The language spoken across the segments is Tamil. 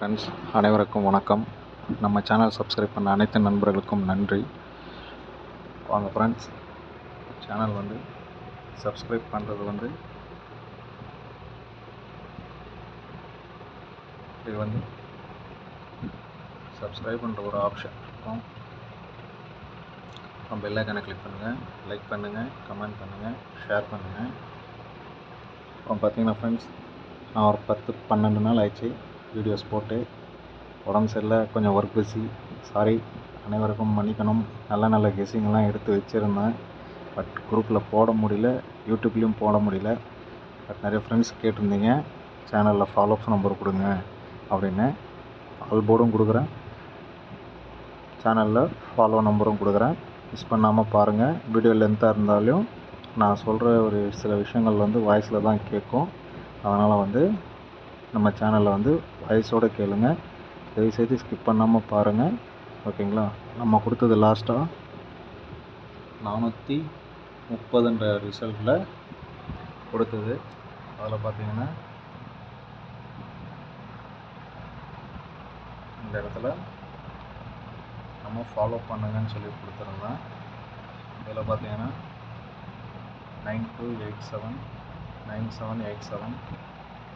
ஃப்ரெண்ட்ஸ் அனைவருக்கும் வணக்கம். நம்ம சேனல் சப்ஸ்கிரைப் பண்ண அனைத்து நண்பர்களுக்கும் நன்றி. வாங்க ஃப்ரெண்ட்ஸ், சேனல் சப்ஸ்கிரைப் பண்ணுறது இது சப்ஸ்கிரைப் பண்ணுற ஒரு ஆப்ஷன் இருக்கும். நம்ம பெல் ஐகானை கிளிக் பண்ணுங்கள், லைக் பண்ணுங்கள், கமெண்ட் பண்ணுங்கள், ஷேர் பண்ணுங்கள். அப்புறம் பார்த்தீங்கன்னா ஃப்ரெண்ட்ஸ், நான் ஒரு 10-12 நாள் ஆயிடுச்சு வீடியோஸ் போட்டு. உடம்பு சரியில்லை, கொஞ்சம் ஒர்க் பிஸி, சாரி, அனைவருக்கும் மன்னிக்கணும். நல்ல கெஸ்ஸிங்கெல்லாம் எடுத்து வச்சுருந்தேன், பட் குரூப்பில் போட முடியல, யூடியூப்லேயும் போட முடியல. பட் நிறைய ஃப்ரெண்ட்ஸ் கேட்டிருந்தீங்க சேனலில் ஃபாலோஅப்ஸ் நம்பர் கொடுங்க அப்படின்னு. ஆல்போர்டும் கொடுக்குறேன், சேனலில் ஃபாலோ நம்பரும் கொடுக்குறேன். மிஸ் பண்ணாமல் பாருங்கள். வீடியோ லென்த்தாக இருந்தாலும் நான் சொல்கிற ஒரு சில விஷயங்கள் வாய்ஸில் தான் கேட்கும். அதனால் நம்ம சேனலில் வாய்ஸோடு கேளுங்க. தயவுசெய்து ஸ்கிப் பண்ணாமல் பாருங்கள், ஓகேங்களா? நம்ம கொடுத்தது லாஸ்ட்டாக 430 ரிசல்ட்டில் கொடுத்தது. அதில் பார்த்தீங்கன்னா இந்த இடத்துல நம்ம ஃபாலோ பண்ணுங்கன்னு சொல்லி கொடுத்துருந்தேன். இதில் பார்த்தீங்கன்னா 9287 9787,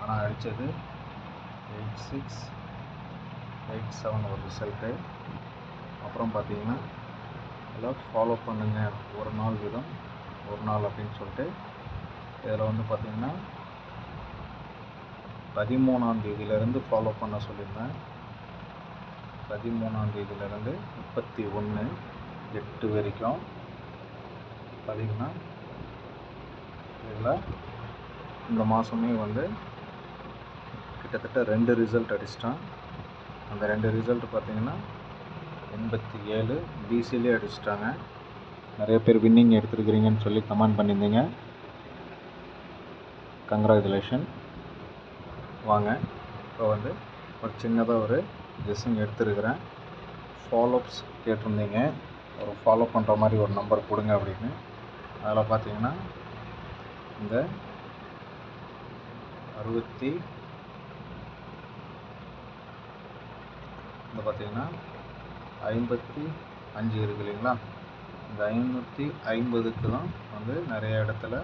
ஆனால் அடித்தது 8687 ஒரு ரிசல்ட்டு. அப்புறம் பார்த்தீங்கன்னா இதில் ஃபாலோ பண்ணுங்கள் ஒரு நாள் வீதம் ஒரு நாள் அப்படின்னு சொல்லிட்டு இதில் பார்த்தீங்கன்னா 13ஆம் தேதியிலேருந்து ஃபாலோ பண்ண சொல்லியிருந்தேன். 13ஆம் தேதியிலேருந்து 31/8 வரைக்கும் பார்த்தீங்கன்னா இதில் இந்த மாதமே கிட்டத்தட்ட 2 ரிசல்ட் அடிச்சிட்டேன். அந்த 2 ரிசல்ட் பார்த்தீங்கன்னா 87 பிசிலே அடிச்சிட்டாங்க. நிறைய பேர் வின்னிங் எடுத்துருக்கிறீங்கன்னு சொல்லி கமெண்ட் பண்ணியிருந்தீங்க. கங்க்ராச்சுலேஷன். வாங்க, இப்போ ஒரு சின்னதாக ஒரு கெஸ்ஸிங் எடுத்துருக்கிறேன். ஃபாலோஅப்ஸ் கேட்டிருந்தீங்க, ஒரு ஃபாலோ பண்ணுற மாதிரி ஒரு நம்பர் கொடுங்க அப்படின்னு. அதில் பார்த்தீங்கன்னா இந்த 55 இருக்கு இல்லைங்களா? இந்த 550க்கு தான் நிறைய இடத்துல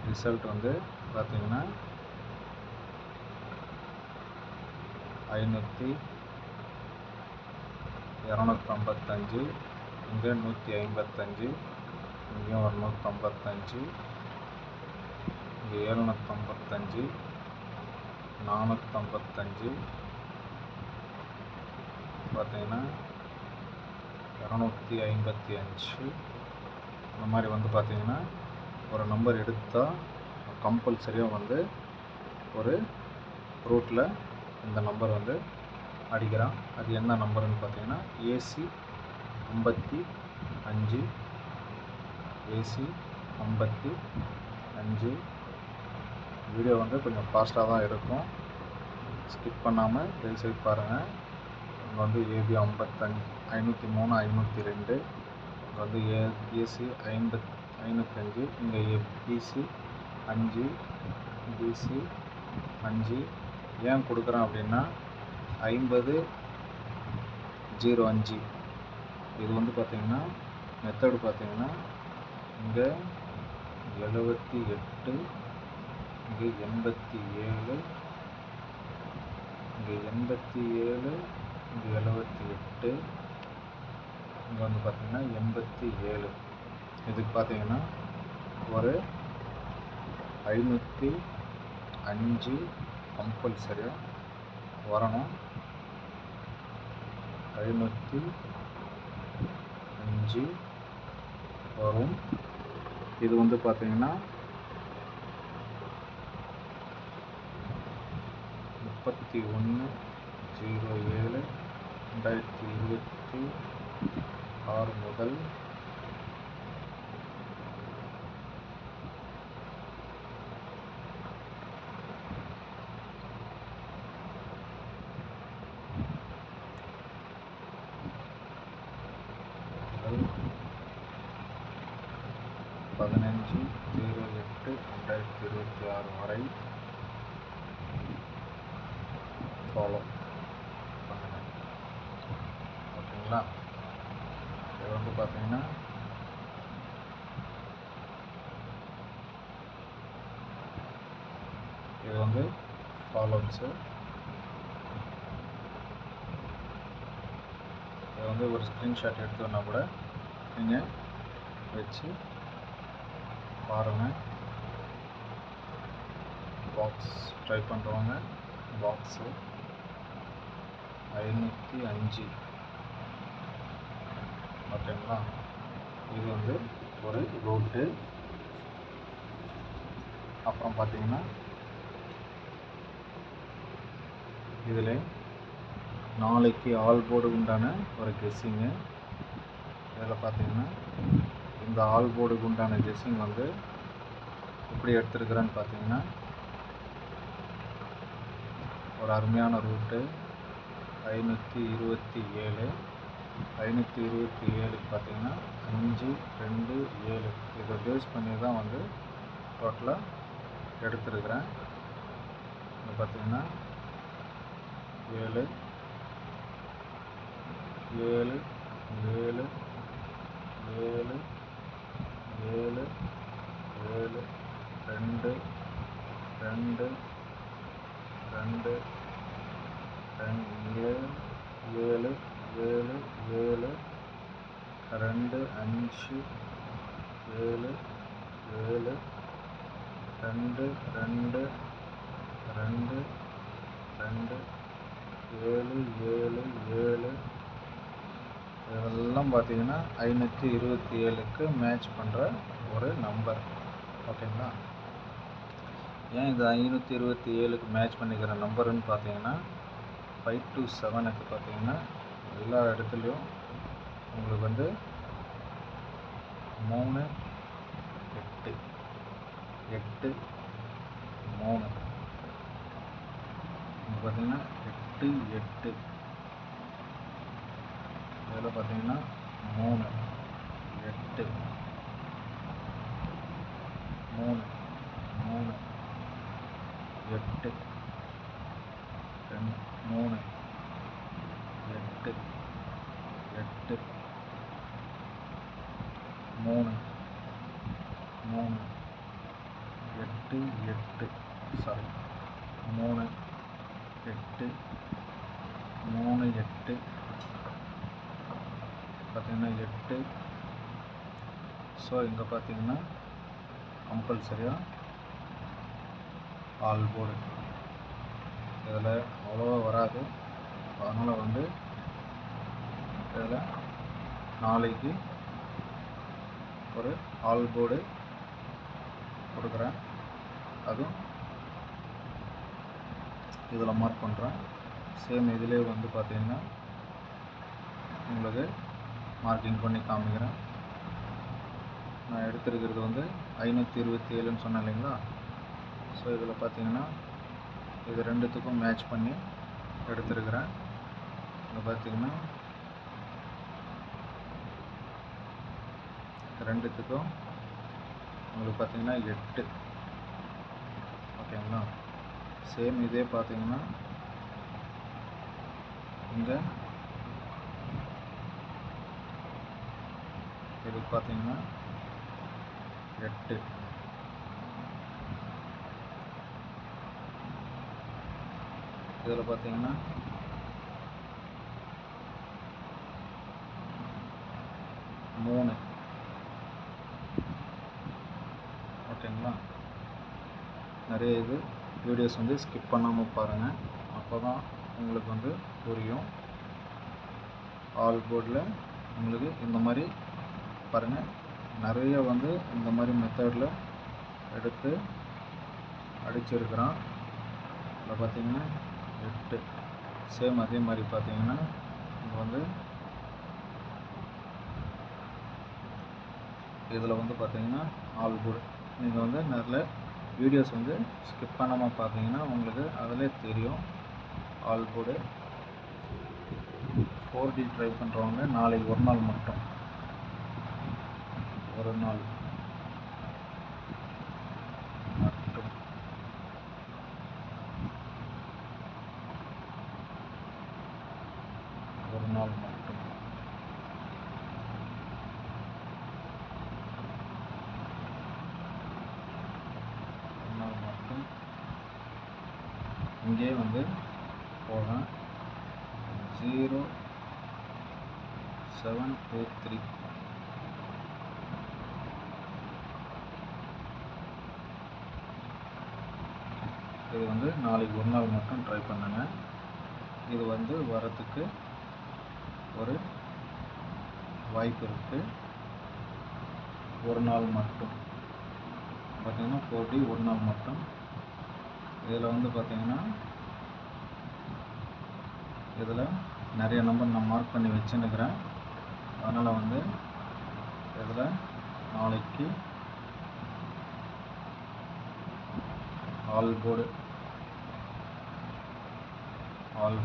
ரிசல்ட் பார்த்தீங்கன்னா 255, இங்கே 155, இங்கேயும் ஒரு 155, இங்கே 755, 455, பார்த்தீங்கன்னா 255. இந்த மாதிரி பார்த்தீங்கன்னா ஒரு நம்பர் எடுத்தால் கம்பல்சரியாக ஒரு ரூட்டில் இந்த நம்பர் அடிக்கிறான். அது என்ன நம்பருன்னு பார்த்தீங்கன்னா AC 55, AC 55. வீடியோ கொஞ்சம் ஃபாஸ்ட்டாக தான் இருக்கும், ஸ்கிப் பண்ணாமல் தயவுசெய்து பாருங்கள். இங்கே AB 55, 503, 502, இங்கே AC 505, இங்கே BC 5, BC 5. ஏன் கொடுக்குறேன் அப்படின்னா 5005 இது பார்த்தீங்கன்னா மெத்தடு பார்த்தீங்கன்னா இங்கே 78, இங்கே 87, இங்கே 87, இங்கே 78, இங்கே பார்த்தீங்கன்னா 87. இதுக்கு பார்த்தீங்கன்னா ஒரு 505 கம்பல்சரியாக வரணும். 505 வரும். இது பார்த்தீங்கன்னா 31/07/2026 முதல் 15/08/2026 வரை ஃபாலோ ஓகேங்களா. இது வந்து பார்த்தீங்கன்னா இது வந்து ஃபாலோன்ஸு. இது வந்து ஒரு ஸ்க்ரீன்ஷாட் எடுத்தோன்னா கூட நீங்கள் வச்சு பாருங்கள். பாக்ஸ் ட்ரை பண்ணுறவங்க பாக்ஸு 505 ஓகேங்களா. இது வந்து ஒரு ரூட்டு. அப்புறம் பார்த்தீங்கன்னா இதில் நாளைக்கு ஆல் போர்டு உண்டான ஒரு கெஸ்ஸிங்கு. இதில் பார்த்தீங்கன்னா இந்த ஆல் போர்டுக்கு உண்டான கெஸ்ஸிங் வந்து எப்படி எடுத்துருக்குறேன்னு பார்த்தீங்கன்னா ஒரு அருமையான ரூட்டு 527. 527க்கு பார்த்தீங்கன்னா 5, 2, 7 இதை பேஸ் பண்ணி தான் வந்து டோட்டலாக எடுத்துருக்குறேன். இது பார்த்தீங்கன்னா 7, 7, 7, 7, 7, 7, 2, 2, 2, 7, 7, 7, 7, 2, 5, 7, 7, 2, 2, 2, 2, 7, 7, 7 இதெல்லாம் பார்த்தீங்கன்னா 527க்கு மேட்ச் பண்ணுற ஒரு நம்பர். ஓகேங்களா. ஏன் இது 527க்கு மேட்ச் பண்ணிக்கிற நம்பருன்னு பார்த்தீங்கன்னா 5 to 7க்கு பார்த்தீங்கன்னா எல்லா இடத்துலையும் உங்களுக்கு வந்து 3, 8, 8, 3 இங்கே பார்த்தீங்கன்னா 8, 8 இதில் பார்த்தீங்கன்னா 3, 8, 3, 3, 8, 3, 8, 8, 3, 3, 8, 8 சாரி 3, 8, 3, 8 பார்த்தீங்கன்னா 8. ஸோ இங்கே பார்த்தீங்கன்னா கம்பல்சரியாக ஆல் போர்டு இதில் அவ்வளோவா வராது. அதனால் வந்து இதில் நாளைக்கு ஒரு ஆல் போர்டு கொடுக்குறேன். அதுவும் இதில் மார்க் பண்ணுறேன். சேம் இதிலே வந்து பார்த்தீங்கன்னா உங்களுக்கு மார்க்கிங் பண்ணி காமிக்கிறேன். நான் எடுத்துருக்கிறது வந்து 527ன்னு சொன்னேன் இல்லைங்களா. ஸோ இதில் பார்த்தீங்கன்னா இது ரெண்டுத்துக்கும் மேட்ச் பண்ணி எடுத்துருக்கிறேன். இங்கே பார்த்தீங்கன்னா ரெண்டுத்துக்கும் உங்களுக்கு பார்த்தீங்கன்னா 8 ஓகேங்களா. சேம் இதே பார்த்தீங்கன்னா இங்கே இதுக்கு பார்த்தீங்கன்னா 8. இதில் பார்த்தீங்கன்னா 3 ஓகேங்களா. நிறைய இது வீடியோஸ் வந்து ஸ்கிப் பண்ணாமல் பாருங்கள். அப்போ தான் உங்களுக்கு வந்து புரியும். ஆல் போர்டில் உங்களுக்கு இந்த மாதிரி பாருங்கள் நிறைய வந்து இந்த மாதிரி மெத்தடில் எடுத்து அடிச்சிருக்கிறான். இதில் பார்த்தீங்கன்னா 8. சேம் அதே மாதிரி பார்த்தீங்கன்னா இங்கே வந்து இதில் வந்து பார்த்தீங்கன்னா ஆல் போர்டு நீங்கள் வந்து நிறைய வீடியோஸ் வந்து ஸ்கிப் பண்ணாமல் பார்த்தீங்கன்னா உங்களுக்கு அதிலே தெரியும். ஆல் போர்டு 4D ட்ரை பண்ணுறவங்க நாளைக்கு ஒரு நாள் மட்டும் ஒரு நாள் மட்டும் இங்கே வந்து போடுறேன் 0723. இது வந்து நாளைக்கு ஒரு நாள் மட்டும் ட்ரை பண்ணுங்க. இது வந்து வரத்துக்கு ஒரு வாய்ப்பு இருக்குது. ஒரு நாள் மட்டும் பார்த்திங்கன்னா 4D ஒரு நாள் மட்டும். இதில் வந்து பார்த்திங்கன்னா இதில் நிறைய நம்பர் நான் மார்க் பண்ணி வச்சுன்னுக்கிறேன். அதனால் வந்து இதில் நாளைக்கு ஆல் போர்டு ஆல்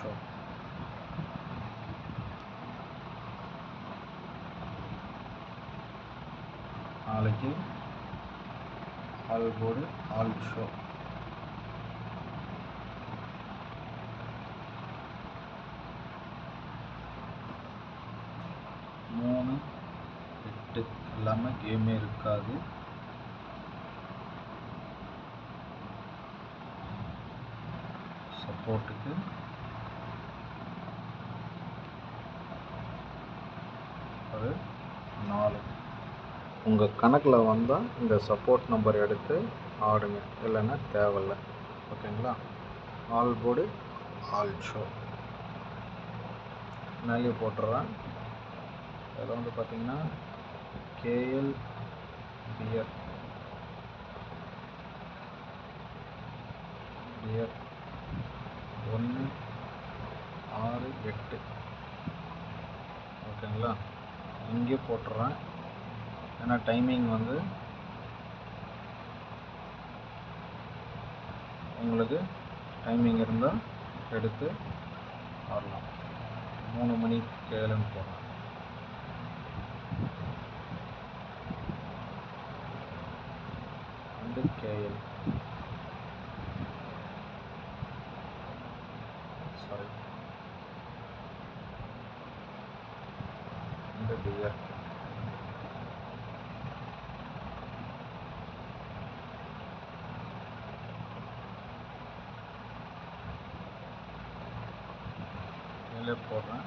ஷோ நாளைக்கு ஆல் போர்டு ஆல் ஷோ. மூணு 8 இல்லாமல் கேமே இருக்காது. சப்போர்ட்டுக்கு ஒரு 4. உங்கள் கணக்கில் வந்தால் இந்த சப்போர்ட் நம்பர் எடுத்து ஆடுங்க, இல்லைன்னா தேவையில்லை. ஓகேங்களா? ஆல் போர்டு ஆல் ஷோ மேலே போட்டுறேன். இதில் வந்து பார்த்திங்கன்னா கேஎல் பியர் 1 6 8. ஓகேங்களா? இங்கே போட்டுறேன். ஏன்னா டைமிங் வந்து உங்களுக்கு டைமிங் இருந்தால் எடுத்து ஆடலாம். 3 மணி கேளுன்னு போடுறேன். வந்து கேஎல் சாரி இந்த டியர் மேலே போடுறேன்.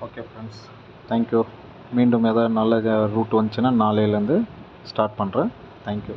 Okay friends, thank you. மீண்டும் ஏதாவது நல்ல ரூட் வந்துச்சுன்னா நாளையிலேருந்து ஸ்டார்ட் பண்ணுறேன். தேங்க்யூ.